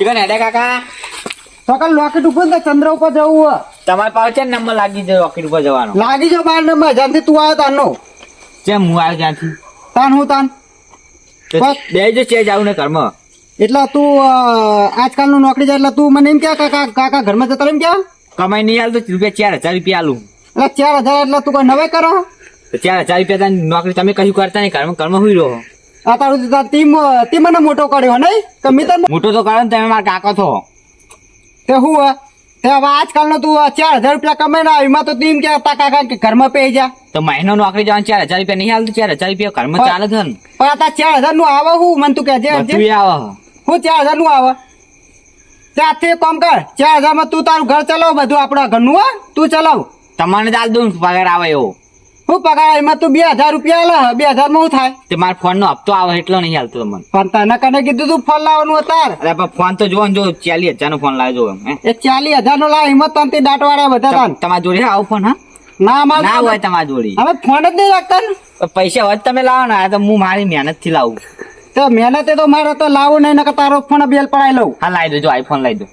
Chicken હેડે કાકા સકાળ locate ઉપર તો ચંદ્ર ઉપર જવું તમારે પાસે છે ને નંબર લાગી જાય રોકેટ ઉપર જવાનો લાગી જાવ 12 નંબર જ્યાંથી તું આવ્યો તારનો જેમ હું આવ્યો ત્યાંથી તાન હું તાન બસ. બે જ છે જાવું ને ઘરમાં એટલે તું આજકાલનું નોકરી જાય એટલે તું મને એમ કે કાકા ઘરમાં જતા એમ કે કમાઈ નહીં આલું તો રૂપિયા 4,000 રૂપિયા આલું એટલે 4000 એટલે તું કોઈ નવે કરો તો 4,000 રૂપિયા નોકરી તમે કશું કરતા નહીં ઘરમાં હુઈ રહો આ તારું તી મને મોટો કર્યો નહીં કે મિત્ર મોટો તો કરો ને તમે મારા કાકો છો તે હું તે હવે આજકાલનો તું 4000 રૂપિયા કમાઈને આવ્યો એમાં તો તું એમ કે તા કાકા કે ઘરમાં પે જા તો મહિનો નોકરી જવાનું 4,000 રૂપિયા નહીં આલતું 4,000 રૂપિયા ઘરમાં ચાલે છે ને પણ આ 4000 નું આવે હું મને તું કહેજે બધું આવે હું 4000 નું આવે ત્યાંથી એક કામ કર 4000 માં તું તારું ઘર ચલાવ બધું આપણા ઘરનું હા તું ચલાવ તમારે ચાલ દઉં પગાર આવે એવો હું પગાર એમાં તું 2000 રૂપિયા આલે 2000 માં હું થાય તે મારા ફોન નો હપ્તો આવે એટલો નહીં હાલતો તમને પણ તને કને કીધું તું ફોન લાવવાનું તાર અરે પણ ફોન તો જો ને જો 40,000 નો ફોન લાવજો હે એ 40,000 નો લાવ હિંમત તમથી દાંટવાળા બધા તાન તમારી જોડે આવો ફોન હા ના ના માર હોય તમારી જોડે હવે ફોન જ નહીં રાખતા ને પણ પૈસા હોત તમે લાવો ને આ તો હું મારી મહેનત થી લાવું તો મહેનતે તો મારે તો લાવું નહીં નકર તારો ફોન બેલ પડાઈ લઉં હા લાવી દો જો આઈફોન લાવી દો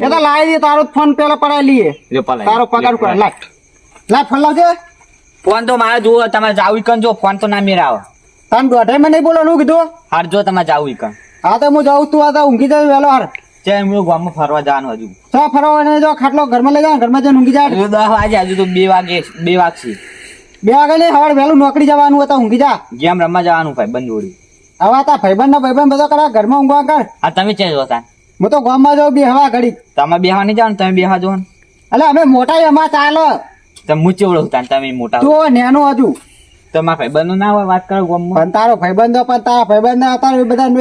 એ તો લાવી દે તારો ફોન પેલા પડાઈ લઈએ તારો પગાર ઉપર લાવ ફોન લાવજે ફોન તો મારે જોવો તમારે જાવું કન જો ફોન તો ના મેરાવો તમે દોઢે મને નહીં બોલવાનું કીધું હાર જો તમારે જાવું કન હા તો હું જાઉં તું આ તો ઊંઘી જાય વહેલો હાર જે હું ગામમાં ફરવા જવાનું હજુ તો ફરવા ને જો ખાટલો ઘરમાં લઈ જાવ ઘરમાં જઈને ઊંઘી જાય હજુ 10 વાગે હજુ તો 2 વાગશે 2 વાગે નહીં સવારે વહેલું નોકરી જવાનું હતા ઊંઘી જા ગેમ રમવા જવાનું ભાઈ બંધ જોડી હવે તા ભાઈબંધ બધો કરા ઘરમાં ઊંઘવા કર હા તમે ચેન્જ હોતા હું તો ગામમાં જાઉં બી હવા ઘડી તમે બેહવા નહીં જાવ ને તમે બેહવા જો ને એટલે અમે મોટા એમાં ચાલો તમે હું ચેવડો હોતા તમે મોટા તું નેનો હજુ તમારા ભાઈ બંધ ના હોય વાત કરો ગામમાં પણ તારો ભાઈબંધો પણ તારા ભાઈબંધ હતા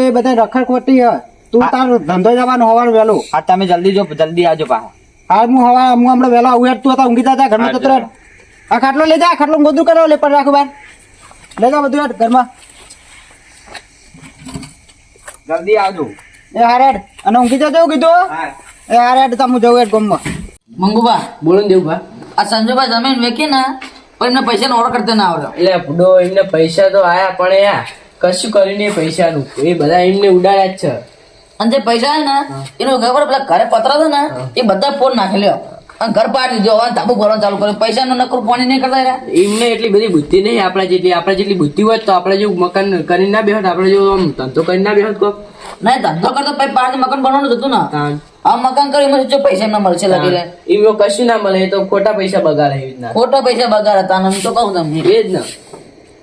એ બધા રખડ ખોટી હ તું તારો ધંધો જવાનું હોવાનું વહેલું હા તમે જલ્દી જો જલ્દી આવજો પાછા હાલ હું હમણાં વહેલો આવું તું હતા ઊંઘી જા ઘરમાં જતો રહે આ ખાટલો લઈ જા ખાટલો ગોદરું કરો લે પણ રાખો બાર લઈ જા બધું હેડ ઘરમાં જલ્દી આવજો એ હારેડ અને ઊંઘી જજો કીધું એ હારેડ તમે જવું હેડ ગામમાં મંગુબા બોલો ને દેવભા આ સંજુભાઈ જમીન વેકી ને પણ એમને પૈસા નો ઓર્ડર કરતા ના આવડ્યો એટલે બુડો એમને પૈસા તો આયા પણ યાર કશું કર્યું નહીં પૈસાનું એ બધા એમને ઉડાડ્યા જ છે અને જે પૈસા ને એનું ખબર પેલા ઘરે પત્ર હતો ને એ બધા ફોન નાખી લ્યો અને ઘર પાડી દીધો હવે ધાબુ ભરવાનું ચાલુ કર્યું પૈસા નો નકરું પાણી નહીં કરતા રહ્યા એમને એટલી બધી બુદ્ધિ નહીં આપણા જેટલી બુદ્ધિ હોય તો આપણે જેવું મકાન કરીને ના બેહોત આપણે જેવું આમ ધંધો કરીને ના બેહોત કોક નહીં ધંધો કરતો પછી પાછી મકાન બનાવવાનું જ હતું ને આ મકાન કરી એમાં જો પૈસા એમને મળશે લાગી રહે એમાં કશું ના મળે એ તો ખોટા પૈસા બગાડે એવી રીતના ખોટા પૈસા બગાડ હતા અને હું તો કહું તમને એ જ ને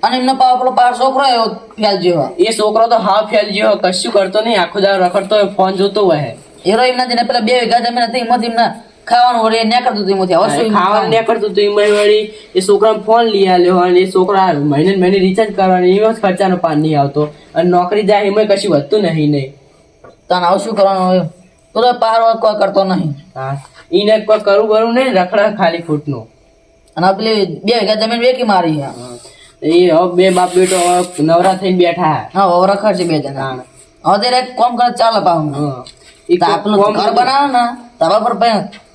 અને એમનો પેલો પાર છોકરો એવો ખ્યાલ જેવો એ છોકરો તો હાવ ફેલ જેવો કશું કરતો નહીં આખો દાડો રખડતો હોય ફોન જોતો હોય એરો એમના જેને પેલા 2 વીઘા જમીન હતી એમાંથી એમને ખાવાનું વળી ના કરતું હતું એમાંથી હવે શું ખાવાનું ના કરતું તો એમાં વળી એ છોકરાને ફોન લઈ આલ્યો અને એ છોકરા મહિને રિચાર્જ કરવાનું એમાં જ ખર્ચાનો પાન નહીં આવતો અને નોકરી જાય એમાં કશું વધતું નહીં તને આવું શું કરવાનું હોય તો પાર કોઈ કરતો નહીં હા એને કોઈ કરવું નહીં રખડા ખાલી ખોટનું અને આ પેલી 2 વીઘા જમીન વેકી મારી એ હવે બે બાપ બેટો નવરા થઈને બેઠા હા હવે રખડ છે 2 જણા હવે ત્યારે એક કામ કરે ચાલે પાહું આપણું ઘર બનાવે ને તારા પર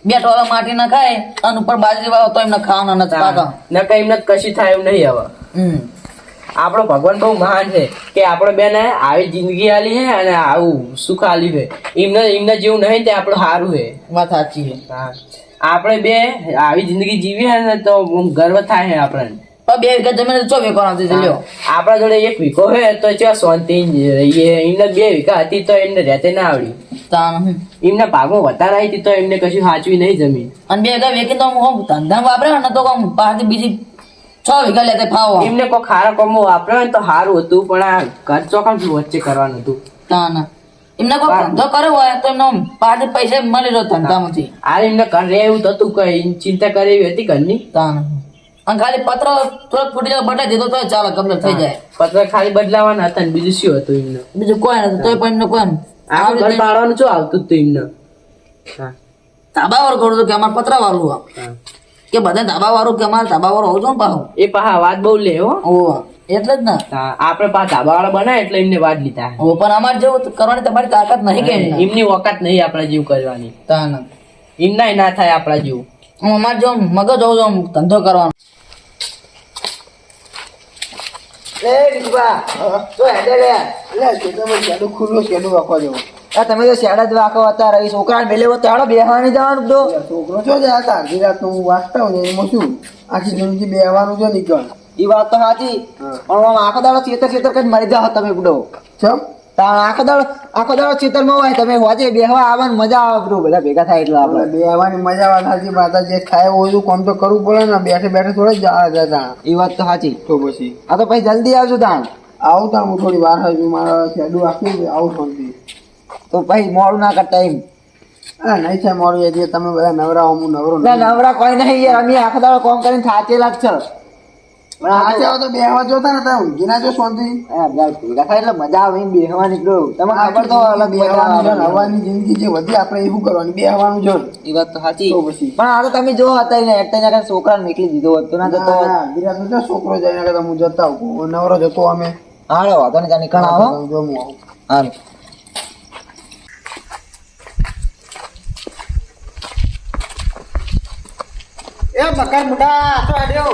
બેઠો માટી ના ખાય અને ઉપર બાજરી વાળો તો એમને ખાવાના નથી પાકા નકા એમને કશું થાય એમ નહીં હવે આપણો ભગવાન બહુ મહાન છે કે આપણે બેન આવી જિંદગી આલી હે અને આવું સુખ આલી છે એમને જેવું નહીં તે આપણું સારું છે વાત સાચી છે આપણે બે આવી જિંદગી જીવી હે ને તો ગર્વ થાય છે આપણને 2 વીઘા જમીન ચો વેકવાનું છે લ્યો આપણા જોડે 1 વીઘો હે તો ચો શાંતિ રહીએ એમને 2 વીઘા હતી તો એમને રહેતે ના આવડી એમના ભાગમાં વધારે આવી હતી તો એમને કશું સાચવી નહીં જમીન અને 2 વીઘા વેકી તો હું ધંધા વાપરે ને તો પાછી બીજી 6 વીઘા લેતે ફાવો એમને કોઈ ખારા કોમો વાપરે તો સારું હતું પણ આ ઘર ચોખા વચ્ચે કરવાનું હતું એમને કોઈ ધંધો કર્યો હોય તો એમને પાછી પૈસા મળી રહ્યો ધંધામાંથી આ એમને ઘર રહે એવું થતું કઈ ચિંતા કરે એવી હતી ઘરની અને ખાલી પત્ર થોડોક ફૂટી જાય બટાઈ દીધો તો ચાલે કમ્પ્લીટ થઈ જાય પત્ર ખાલી બદલાવાના હતા ને બીજું શું હતું એમને બીજું કોઈ નથી તોય પણ એમને કોઈ આ ઘર પાડવાનું શું આવતું હતું એમને ધાબા વાળું કરું કે અમારે પતરા વાળું કે બધા ધાબા વાળું કે અમારે ધાબા વાળું હોવું જોઈએ પાછું એ પાછા વાત બહુ લે હો એટલે જ ને આપડે પાછા ધાબા વાળા બનાવે એટલે એમને વાત લીધા પણ અમારે જેવું કરવાની તમારી તાકાત નહીં કે એમની વખત નહીં આપણા જેવું કરવાની એમના ના થાય આપણા જેવું અમારે જો મગજ હોવું જોઈએ ધંધો કરવાનો ખુલ્લું કેડું રાખવા જેવું તમે તો શેડા જ વાકો હતા રહી છોકરા મેલે તો હાડો બેહવાની જવાનું તો છોકરો છો જ હતા અડધી રાતનું હું વાંચતા હોય એમાં શું આખી જિંદગી બેહવાનું છે નીકળ એ વાત તો સાચી પણ આમ આખો દાડો ચેતર કઈ મરી જાઓ તમે બુડો ચમ આખો દાડો ચેતરમાં હોય તમે હોજે બેહવા આવવાની મજા આવે બરો બધા ભેગા થાય એટલે આપણે આપણે બેહવાની મજા વાત સાચી વાત જે ખાય હોય કામ તો કરવું પડે ને બેઠે બેઠે થોડા જવા જતા એ વાત તો સાચી તો પછી આ તો પછી જલ્દી આવજો તાણ આવું તા હું થોડી વાર હજુ મારા શેડું આપી આવું શાંતિ તો પછી મોડું ના કરતા એમ હા નહીં થાય મારું એ તમે બધા નવરા હું નવરો ના નવરા કોઈ નહીં યાર અમે આખો દાડો કામ કરીને થાચેલા જ છે પણ આ આજે આવો તો બેહવા જોતા ને તમે ઊંઘી ના જો શાંતિ ભેગા થાય એટલે મજા આવે એમ બેહવા નીકળ્યો તમને ખબર તો અલગ બેહવાનું છે ને, મજા હવાની જિંદગી જે વધી આપણે એવું કરવાની બેહવાનું છે ને. એ વાત તો સાચી તો પછી પણ આ તો તમે જો હતા ને એકતા છોકરાને નીકળી દીધો હોત તો ના જતો હોત. ના, વિરાટનો જો છોકરો જાય એના કરતા હું જતા આવું નવરો જતો અમે હાલો વાંધો નહીં ત્યાં નીકળ આવો જો હું આવું હાલો એ મકર મુડા તો આડ્યો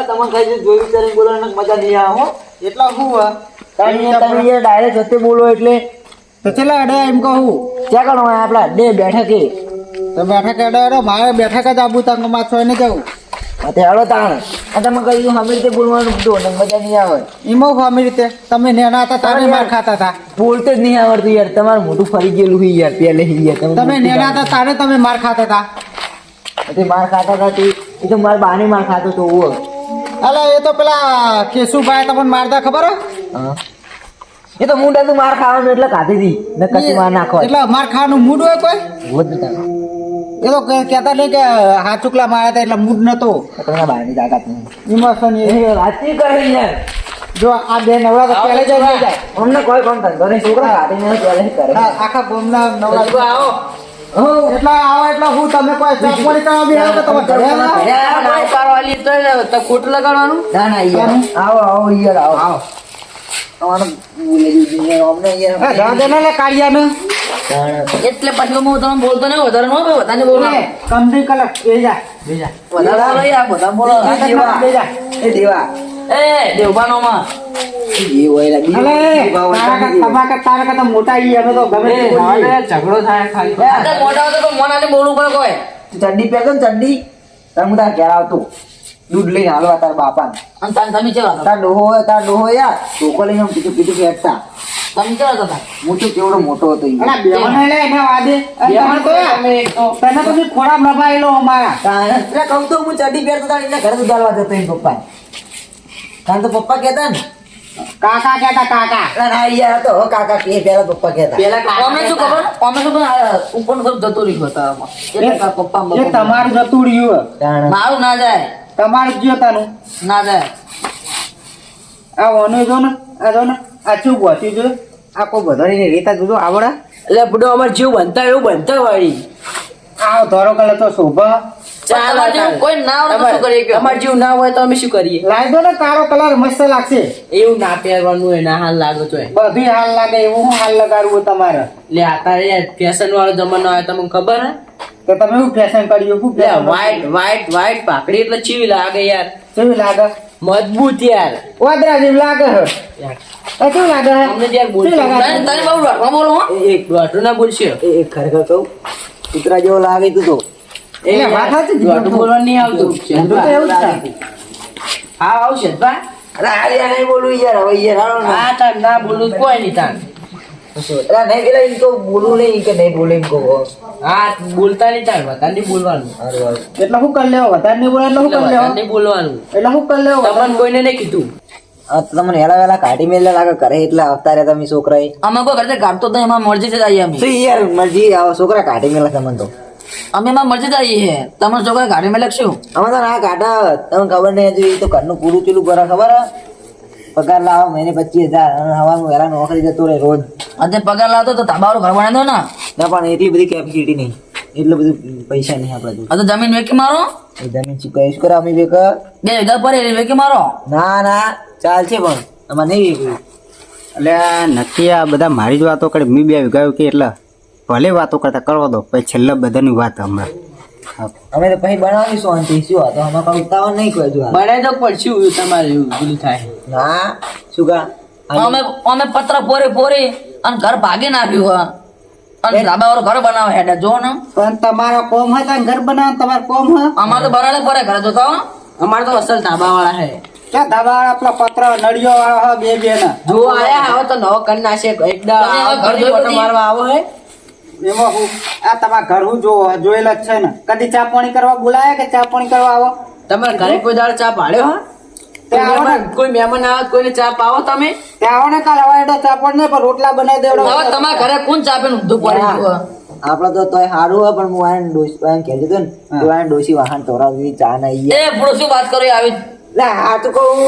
તમે કઈ જોઈ વિચારીને બોલવાની મજા નહીં આવે હો એટલા હું તમે ડાયરેક્ટ જતે બોલો એટલે તો ચલા અડે એમ કહું ક્યાં કરો આપડા બે બેઠકે તો બેઠક અડે મારે બેઠક જ આબુ તંગ માં છો ને જવું તે હાલો તાણ આ તમે કહ્યું અમે રીતે બોલવાનું બધું ને મજા નહીં આવે ઈમો ખામી રીતે તમે નેના હતા તમે માર ખાતા હતા બોલતે જ નહીં આવડતું યાર તમારું મોટું ફરી ગયેલું હોય યાર પહેલે યાર તમે નેના હતા તારે તમે માર ખાતા હતા તે માર ખાતા હતા એ તો મારા બાને માર ખાતો તો હું અલે એ તો પેલા કેશુભાઈ તમને મારતા ખબર હે? એ તો મુંડા તું માર ખાવાનું એટલે ખાધી હતી ને કશું માર નાખો એટલે માર ખાવાનું મૂડ હોય કોઈ હોત નતા એ તો કહેતા નહીં કે હાથ ચૂકલા માર્યા હતા એટલે મૂડ નતો તમારા બાની તાકાત નહીં ઇમોશન એ વાતચીત કરે યાર જો આ બે નવરા તો પહેલે જ આવી જાય અમને કોઈ કોણ ધંધો નહીં છોકરા કાઢીને પહેલે કરે હા, આખા ગોમના નવરા આવો એટલા આવો એટલે હું તમે કોઈ ચાપોડી કરવા બી આવો તો તમે ઘરે આવો? તો ખોટું લગાડવાનું ના ના યાર આવો આવો યાર આવો તમારું બોલે દીધી અમને યાર હા, જવા દે ને લે કાળિયાને. એટલે પછી હું તમને બોલતો નહીં વધારે નો ભાઈ વધારે બોલો લે, કમથી કલક બે જા બે જા વધારે ભાઈ આ બધા બોલો બે જા એ દેવા એ દેવબાનો માં એ હોય અલે તારા કરતા મોટા ઈ અમે તો ગમે તે બોલીએ. ઝઘડો થાય ખાલી આપણે મોટા હતો તો મોનાથી બોલવું પડે કોઈ ચડ્ડી પહેરતો ને ચડ્ડી તાર હું તાર ઘેર આવતો દૂધ લઈને હાલવા તાર બાપા અને તમે ચેવા હતા તાર ડોહો યાર ચોકો લઈને આમ પીટું પીટું ફેંકતા તમે ચેવા હતા હું તો કેવડો મોટો હતો ઈ. અલા, બેહોને લે એને વાદે. અને તમે તો તને તો બી ખોરાક લપાયેલો અમારા એટલે કહું તો હું ચડ્ડી પહેરતો તાર એના ઘરે દૂધ હાલવા જતો એમ પપ્પા તાર તો પપ્પા કહેતા ને કાકા કહેતા કાકા અરે ના યાર તો હો કાકા કે પેલા પપ્પા કહેતા અમે શું ખબર અમે શું ખબર ઉપર સબ જતો રહ્યો હતા એટલે પપ્પા એ તમારું જતું રહ્યું તાણ. મારું ના જાય તમારું જ તાનું ના જાય આ ઓનું જો ને આ જો ને આ ચૂપ વાંચ્યું જો આ કોઈ બધાની રીતા જોજો આવડા એટલે બધું અમારે જીવ બનતા એવું બનતા વાળી આ ધોરો કલર તો શોભા તમારે જેવું કોઈ ના હોય તો શું કરીએ કયો? અમારે જીવ ના હોય તો અમે શું કરીએ લાવી દો ને કાળો કલર મસ્ત લાગશે એવું ના પહેરવાનું હોય ના હાલ લાગો તો બધી હાલ લાગે એવું હું હાલ લગાડવું તમારે એટલે અત્યારે ફેશન વાળો જમાનો આવે તમને ખબર હે તો તમે શું ફેશન કર્યું શું એટલે fashion? વ્હાઈટ વ્હાઈટ વ્હાઈટ પાકડી એટલે ચીવી લાગે યાર કેવી લાગે મજબૂત યાર વાદરા જેવી લાગે હે યાર એ કેવું લાગે હે અમને ત્યાં બોલ કેવી લાગે? તને તને બહુ રડવા બોલો હો એક દોઢું ના બોલશે એ ખરેખર કહું કૂતરા જેવો લાગે તું તો એટલે વાત સાચી જ. દોઢું બોલવા નહીં આવતું ઊંધું તો એવું જ છે. હા આવશે બા અરે આ યાર નહીં બોલું યાર હવે યાર હાલો ને હા તાર ના બોલું તો કોઈ નહીં તાર અરે નહીં પેલા એમ તો બોલું નહીં કે નહીં બોલે એમ કહો હા બોલતા નહીં તાર વધારે નહીં બોલવાનું એટલે શું કરી લેવો વધારે નહીં બોલે એટલે શું કરી લેવો વધારે નહીં બોલવાનું એટલે શું કરી લેવો તમને કોઈને નહીં કીધું આ તો તમને હેલા વેલા કાઢી મેલે લાગે કરે એટલે આવતા રહ્યા તમે છોકરાએ અમે કોઈ કરતે કાઢતો તો એમાં મરજી થી જઈએ અમે તો યાર મરજી આવો છોકરા કાઢી મેલા તમને તો અમે એમાં મરજી જઈએ છે તમે છોકરા ગાડી માં લખશું અમે તો ના કાઢા તમને ખબર નહીં હજુ એ તો ઘરનું પૂરું ચીલું કરે ખબર હે? પગાર લાવો મહિને 25,000 અને હવાનું હેલા નોકરી જતો રહે રોજ આજે પગાર લાવતો તો ધાબાવાળું ઘર બનાવી દો ને ના પણ એટલી બધી કેપેસિટી નહીં એટલું બધું પૈસા નહીં આપણા જોડે. આ તો જમીન વેકી મારો એ જમીન ચૂકવીશ કરો અમે બેક 2 વીઘા પર વેકી મારો ના ના ચાલશે પણ અમારે નહીં વેકવું. એટલે આ નથી આ બધા મારી જ વાતો કરે મેં 2 વીઘા કે એટલે ભલે વાતો કરતા કરવા દો પછી છેલ્લા બધાની વાત હમણાં અમે તો પછી બનાવવાની શાંતિ શું હતો અમારે કોઈ ઉતાવળ નહીં કોઈ હજુ હાલ. બનાવી તો પડશે તમારે એવું પેલું થાય ના શું કા અમે અમે પત્ર પોરે પોરે અને ઘર ભાગી નાખ્યું હે અને ધાબા વાળો ઘર બનાવે હેડે જો ને પણ તમારો કોમ હોય તો ઘર બનાવ તમારો કોમ હોય અમારે તો બનાવે પડે ઘરે જોતા હો અમારે તો અસલ ધાબા વાળા હે ક્યાં ધાબા આપલા પત્ર નળિયો વાળા હોય બે ને જો આયા હવે તો નવો કર નાખશે એકદમ તમે હવે ઘર જોયું ફોટો નથી? મારવા આવો હે એમાં હું આ તમારા ઘર હું જોયેલ જ છે ને કદી ચા પાણી કરવા બોલાયા કે ચા પાણી કરવા આવો તમારા ઘરે કોઈ દાડો ચા પાડ્યો હા ત્યાં આવો ને કોઈ મહેમાન આવે તો કોઈને ચા પાવો તમે ત્યાં આવો ને કાલ હવે એટલે ચા પાણી નહીં પણ રોટલા બનાવી દેવડો હવે તમારા ઘરે કોણ ચા પીને ઊંધું પડી ગયું આપડે તો તોય સારું હોય પણ હું આને ડોસી પાસે કહેતો હતો ને તો આને ડોસી વાહન તોરાવી ચા ના એ બુડો શું વાત કરો આવી લે આ તો કહું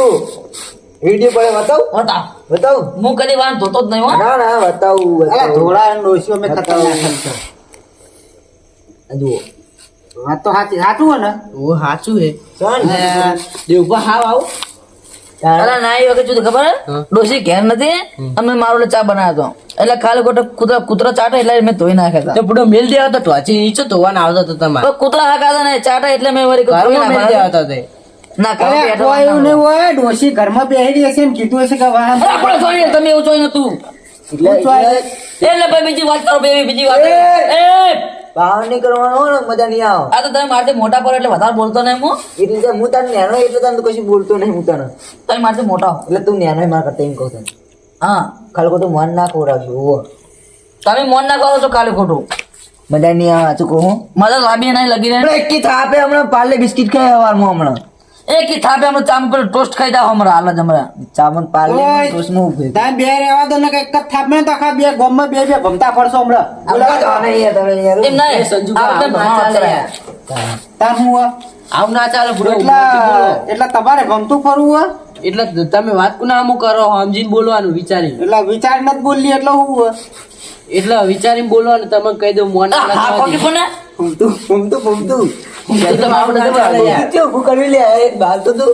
વિડીયો પડે બતાવું બતાવ બતાવું હું કદી વાર ધોતો જ નહીં હો ના ના બતાવું અલા ધોળા અને ડોશીઓ મેં ખતરનાક છે જુઓ વાત તો સાચી સાચું હોય ને ઓ સાચું હે ચાલ દેવભા હાવ આવો અરે ના એ વખત શું ખબર હે? ડોશી ઘેર નથી અમે મારો એટલે ચા બનાવ્યો હતો એટલે ખાલી ખોટો કૂતરા ચાટે એટલે મેં ધોઈ નાખ્યા હતા તો પૂરો મેલ દેવા તો ટોચી નીચે ધોવાના આવતો હતો તમારે તો કૂતરા હાકા ને ચાટે એટલે મેં વળી ધોઈ ઘરમાં મેલ દેવા નાખ્યા હતા તે ના ઘરે અરે બેઠો કોઈ એવું નહીં હોય ડોશી ઘરમાં બેહી હશે ને કીધું હશે કે વાહન અરે આપણે જોઈને તમે એવું જોઈ નતું એટલે ભાઈ બીજી વાત કરો બે બીજી વાત એ ભાવ નહીં કરવાનો હોય ને મજા નહીં આવે આ તો તમે મારથી મોટા પર એટલે વધારે બોલતો નહીં હું એટલે હું તને નેનો એટલે તને તો કશું બોલતો નહીં હું તને તમે મારથી મોટા હો એટલે તું નેનો મારા કરતા એમ કહું તને હા ખાલી ખોટું મન ના ખોરાવજો ઓવો તમે મોન ના કરો છો કાલે ખોટું મજા નહીં આવે સાચું કહું મજા લાંબી નહીં લગી રહે એક કી થાપે હમણાં પાર્લે બિસ્કિટ ખાય હવારમાં હમણાં એક ઈ થાપે અમે ચામ પર ટોસ્ટ ખાઈ જાવ હમણાં હાલ જ હમણાં ચામન પાર્લે ઓય. ટોસ્ટમાં ઉભે તમે બે રહેવા દો ને કે એક જ થાપ ને તો આખા બે ગામમાં બે ભમતા ફરશો હમણાં એમ નહીં સંજુકા આપણે આવું ના ભણવા ચાલે ચડ્યા. તાર હું હોય? આવું ના ચાલે પૂરો એટલે તમારે ગમતું ફરવું હોય એટલે તમે વાત કુના અમુક કરો સમજીને બોલવાનું વિચારી એટલે વિચાર નથી બોલી એટલે હું હોય એટલે વિચારીને બોલવાનું તમે કહી દો મોન આ હા કોકી પણ ને? ફૂમતું શેઠભાઈ કરવી લે બાલ તો તું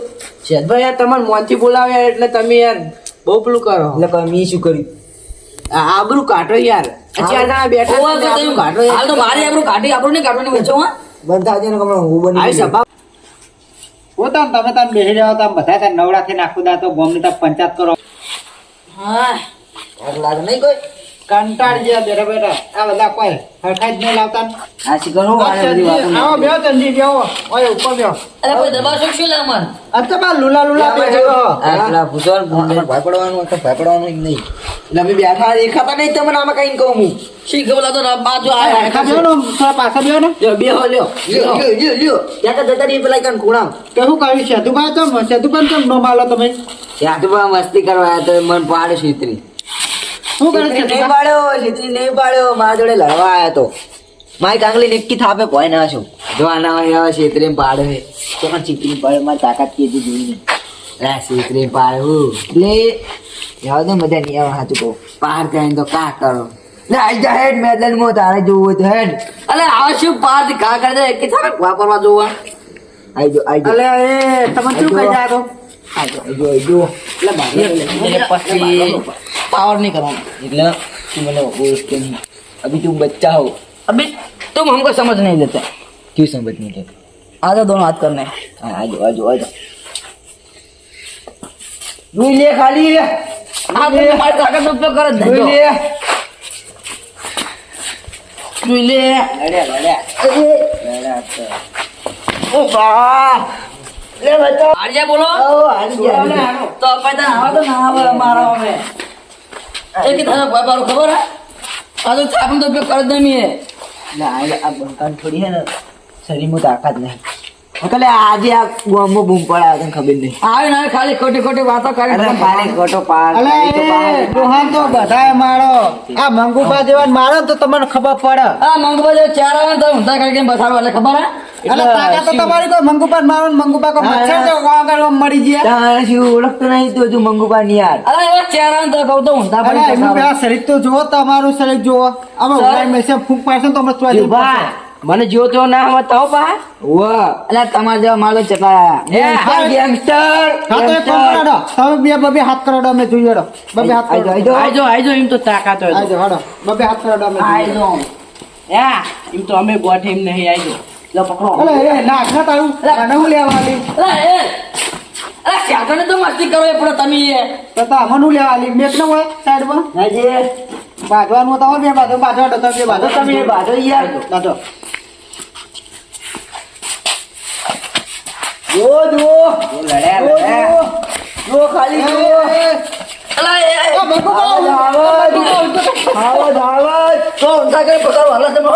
યાર તમારે મોનથી બોલાવ્યા એટલે તમે યાર બહુ પેલું કરો એટલે કોઈ મેં શું કર્યું આ આબરૂ કાઢો યાર આ ચાર જણા બેઠા ઓવા છે, તો આબરૂ તમે- કાઢો યાર. હાલ તો મારી આપણું કાઢી આપણું નહીં કાઢવાની વચ્ચે હો. બંધ થાજે ને કમળો હું બની આવી ગયો. સભા પોતાને તમે તાર બેસી જાઓ તમે બધા તાર નવડા થઈને આખું દા તો ગોમની તાર પંચાયત કરો હા આગ લાગે નહીં કોઈ કંટાળ ગયા બેઠા બેઠા આ બધા કોઈ હરખાઈ જ નહીં લાવતા આ શીખર હું આને બધી વાતો નહીં. આવો બેહો ચંદી બેહો ઓય ઉપર બેહો અરે કોઈ દબાવશો શું લે મન અત્યારે બા લુલા લુલા બેઠો આ પેલા ભૂસવાલ અમારે ભયપડવાનું તો ભયપડવાનું જ નહીં એટલે અમે બેઠા દેખાતા નહીં તમને આમાં કઈ કહું હું શી ખબર લાતો ના બાજુ આ હરખા બેહો ને થોડા પાછા બેહો ને લ્યો બેહો લ્યો લ્યો લ્યો લ્યો ત્યાં તો જતા રહી પેલા કણ ખૂણામ કે શું કહ્યું સેતુભાઈ કેમ નો માલો તમે ત્યાં તો બા મસ્તી કરવા આવ્યા તો મન પાડે છેતરી શું કરે છેતરી નહીં સેતુભા? પાડ્યો છેતરી નહીં પાડ્યો મારા જોડે લડવા આવ્યા તો મારી કાંગલી નિક્કી થાપે ભોય ના છો જો આના હોય હવે છેતરી પાડે છે તો પણ છેતરી પાડે મારી તાકાત કીધી જોઈને આ છેતરી પાડે હું એટલે જાવ તો મજા નહીં આવે સાચું કહું પાર કરીને તો કા કરો લે આઈ જા હેડ મેદાનમાં તારે જોવું હોય તો હેડ અલે આ શું પાર થી ઘા કરી દે કે થાપે વાપરવા જોવા આઈ જો અલે એ તમે શું કહી જાય તો આઈ જો એટલે પછી પાવર नहीं करवाना એટલે તું મને ઓળખते नहीं अभी तुम बच्चा हो अभी तुम हमको समझ नहीं देते क्यों समझ नहीं देते आजा दोनों हाथ करने हाँ आ जाओ रुई ले खाली आप तुम्हारी ताकत का उपयोग कर दे रुई ले ले ओ बा ले बच्चा आर्या बोलो ओ हारी गया तो पैदा आवा तो ना आवा मारा हमें एक तरह कोई बार खबर है आज तो आपन तो उपयोग कर दे मैं ना अब बंकान थोड़ी है ना शरीर में ताकत नहीं कले आज आ गोमो बूम पड़ा तने खबर नहीं आवे ना खाली खोटी खोटी बातों करे अरे पाले कोटो पार અલે એ ડોહાન તો બધાય મારો આ મંગુપા જેવા મારો ને તો તમને ખબર પડે आ मंगवा जो चार आवे तो उनता करके बसाड़ो वाले खबर है અલે તાકાત તો તમારી કોઈ મંગુપા મારો ને મંગુપા કોઈ મચ્છર તો આગળ મરી ગયા તારે શું ઓળખતો નહીં તો હજુ મંગુપાન યાર अरे वो चार आवे तो कहू तो उनता અલે पर એનું પેલા શરીર તો જુઓ તમારું શરીર જુઓ આમાં ઉડાઈ મેસે ફૂંક પાડશે ને તો અમે ચોઈ ભા મને જો તો ના હવે તો પા વાહ अरे તમાર જેવા માલો ચટાયા ગેંગસ્ટર હા તો એક કામ કરો તમે બે હાથ કરોડો અમે જોઈએ હેડો બબે હાથ કરોડો આજો એમ તો તાકાત હોય આજો હેડો બબે હાથ કરોડો અમે આઈ જોઈએ. જો યા એમ તો અમે ગોઠ એમ નહીં આજો લો પકડો અલે એ નાખ ના તારું મને હું લેવા આલી અરે ચાકને તો મસ્તી કરો એ પણ તમે તો અમને હું લેવા આલી મેક ન હોય સાઈડમાં આજે બાજવાનું તમે બે બાજુ બાજવા દો તમે બે બાજુ તમે બાજુ યાર બાજુ જુઓ જુઓ ખાલી જુઓ અલા એ આવાજ તો ઊંધા કરી પકડો હાલો તમે હો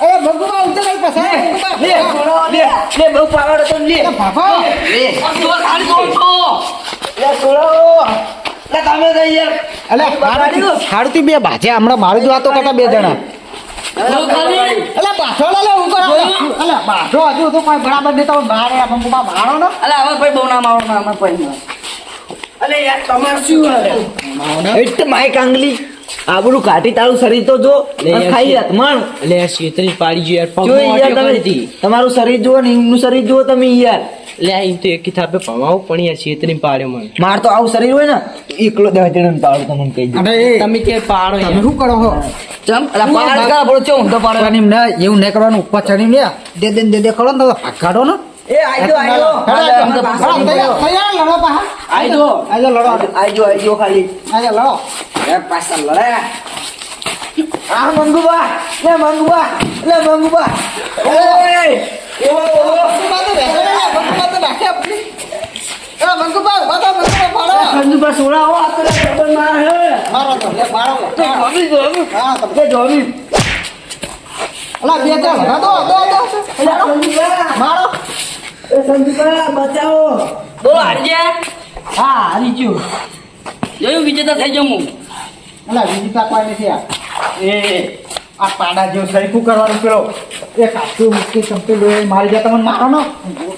અરે ભગુબા ઉતર પસાર લે બહુ પાવડ તો લે બાપા લે તો ખાલી દો છો લે છોડો લે તમે તો યાર અલે હાડતી બે બાજે હમણાં મારું જ વાતો કરતા બે જણા તો ખાલી અલે બાઠો લે હું કરો અલે બાઠો હજુ તો કોઈ બરાબર નહીં તમે બહાર આ ભગુબા મારો ને અલા હવે ભાઈ બહુ ના મારો ના ભાઈ અલે યાર તમાર શું હાલે એટલે માય કાંગલી આબરૂ કાઢી તારું શરીર તો જો અને ખાઈ રાત મણ એટલે યાર છેતરી પાડી ગયો યાર જો પગમાં યાર વાટ્યો તમે કરી હતી. તમારું શરીર જુઓ ને એમનું શરીર જુઓ તમે યાર એટલે આ એમ તો એક થાપે ભમાવું પણ યાર છેતરી પાડ્યો મને માર તો આવું શરીર હોય ને એકલો દહ જણ પાડું તમને કહી દઉં અરે તમે કે પાડો તમે યાર શું કરો છો ચમ અલા પાડ કા બોલો છો ઊંધો પાડો પાડવાની ને એવું નહીં કરવાનું ઉપર ચડી ને દે કરો ને તો ભાગ કાઢો ને એ આજો તૈયાર લડો પાહા આજો આજો આજો ખાલી આજો લડો એ પાછા લડે આ મંગુબા લે મંગુબા ઓય એવો મંગુબા સોડા હો આ તો ખબર ના હે તે જોવી મારો એ સંજુબા બચાવો બોલો હારજે હા હારી ગયું જોયું વિજેતા થઈ જાઉં હું અલા બીજી કાપવા નથી આ એ આ પાડા જેવું સરખું કરવાનું પેલો એ કાચું મુક્તિ ચમકી લોહી મારી જાય તમને મારો નો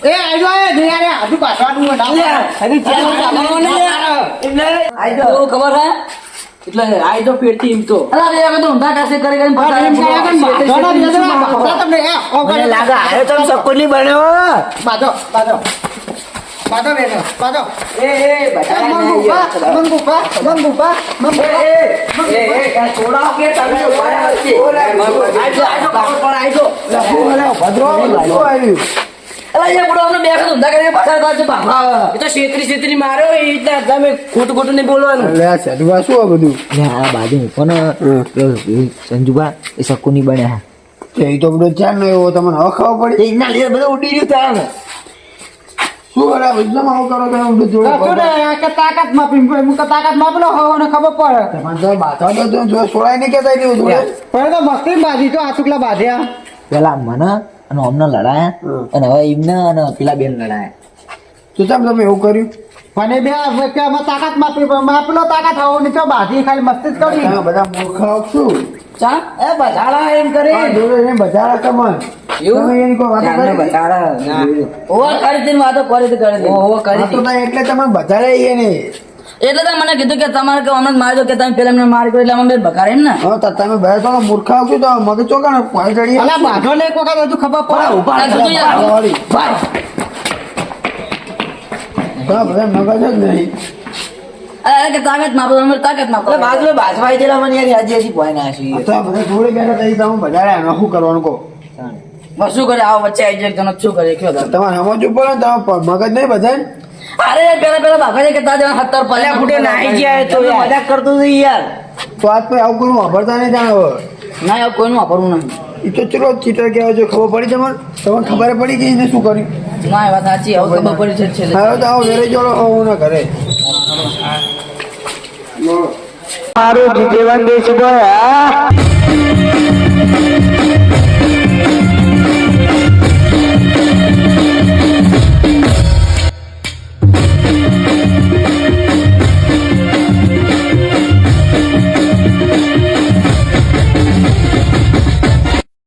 એ આજો એ યાર હજુ પાછવાનું હજી ચાલ ચાલવાનો નહીં એટલે આજો તો ખબર હે એટલે આઈ તો ફેરથી એમ તો અલા રે હવે તો ઊંધા કાસે કરી કરીને તમને મને લાગે આયો તમે સકોલી બન્યો બાજો એ બટા છોડાવ કે તમે આજો અલા એ બુડો અમને બે વખત ઊંધા કરીને પાછળ પાછળ ભાગવા એ તો છેતરી માર્યો એ રીતના તમે ખોટું નહીં બોલવાનું આ બાજુ કોને સંજુબા એ સકોની બન્યા એ તો બધો ચાલ નો એવો તમને હવે ખબર પડી એના લીધે બધું ઉડી ગયું તાર શું કરે વિજ્ઞાન આવું કરો તમે બધું જોડે તાકાત માપેલો હોવો ને ખબર પડે તો બાધા તો જો છોડાય નહીં કેતા રહ્યું જોડે પણ તો મસ્તી બાજી તો આ ચુકલા બાધ્યા પેલા મને અને અમને લડાયા અને હવે એમને અને પેલા બેન લડાયા તો તમે એવું કર્યું મને બે આમાં તાકાત માપેલો તાકાત હોવો ને તો બાજી ખાલી મસ્તી જ કરી બધા મૂર્ખાઓ શું ચા એ બધાડા એમ કરે બધા કમન એવું એની કોઈ વાતો કરી ઓવર કરી દીધી વાતો કરી હતી કરી દીધી ઓહો કરી તો એટલે તમે બધા એ ને એટલે તો મને કીધું કે તમારે કે અમને મારી દો કે તમે પેલા મને મારી એટલે અમે બકારે એમ ને હા તો તમે બે તો મૂર્ખા આવજો તો મગજ ચોકા પાણી ચડી અલા બાધો ને એક વખત હજુ ખબર પડે ઉભા આ જુદું યાર. વાળી બધા મગજ જ નહીં અરે કે તાકાત માપો અમે તાકાત માપો એટલે બાજુ બાજવાઈ દેલા મને યાર હજી ભોય ના છે તો બધા જોડે બેઠા તઈ તમે બધા રહ્યા શું કરવાનું કહો બસ શું કરે આવો વચ્ચે આવી જાય જનક શું કરે કયો તમે તમારે સમજવું પડે ને તમે મગજ નહીં બધા અરે પેલા ભાગા છે કે તાજે 70 અલ્યા ફૂટે નાઈ જાય તો મજાક કરતો હતો યાર તો આજ પછી આવું કરવું વાપરતા નહીં જાણે હવે ના એવું કોઈનું વાપરવું નહીં એ તો ચલો ચિત્ર કહેવાય છે ખબર પડી તમને ખબર પડી કે એને શું કર્યું ના એ વાત સાચી હવે ખબર પડી છે છેલ્લે હવે તો આવો વેરે જોડો હું ના કરે મારું જીવન દેશ